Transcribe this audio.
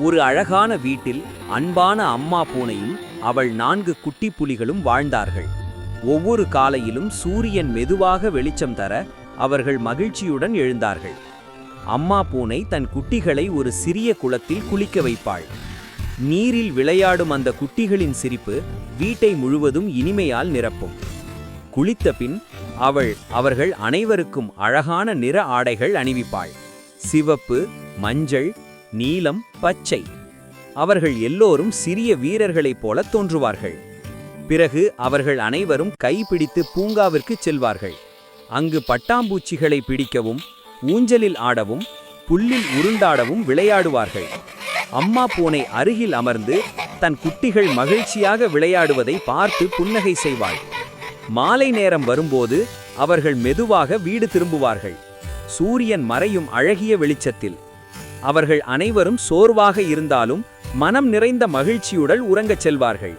ஒரு அழகான வீட்டில் அன்பான அம்மா பூனையும் அவள் 4 குட்டி புலிகளும் வாழ்ந்தார்கள். ஒவ்வொரு காலையிலும் சூரியன் மெதுவாக வெளிச்சம் தர அவர்கள் மகிழ்ச்சியுடன் எழுந்தார்கள். அம்மா பூனை தன் குட்டிகளை ஒரு சிறிய குளத்தில் குளிக்க வைப்பாள். நீரில் விளையாடும் அந்த குட்டிகளின் சிரிப்பு வீட்டை முழுவதும் இனிமையால் நிரப்பும். குளித்த பின் அவர்கள் அனைவருக்கும் அழகான நிற ஆடைகள் அணிவிப்பாள். சிவப்பு, மஞ்சள், நீலம், பச்சை. அவர்கள் எல்லோரும் சிறிய வீரர்களைப் போல தோன்றுவார்கள். பிறகு அவர்கள் அனைவரும் கைப்பிடித்து பூங்காவிற்கு செல்வார்கள். அங்கு பட்டாம்பூச்சிகளை பிடிக்கவும், ஊஞ்சலில் ஆடவும், புல்லில் உருண்டாடவும் விளையாடுவார்கள். அம்மா பூனை அருகில் அமர்ந்து தன் குட்டிகள் மகிழ்ச்சியாக விளையாடுவதை பார்த்து புன்னகை செய்வாள். மாலை நேரம் வரும்போது அவர்கள் மெதுவாக வீடு திரும்புவார்கள். சூரியன் மறையும் அழகிய வெளிச்சத்தில் அவர்கள் அனைவரும் சோர்வாக இருந்தாலும் மனம் நிறைந்த மகிழ்ச்சியுடன் உறங்கச் செல்வார்கள்.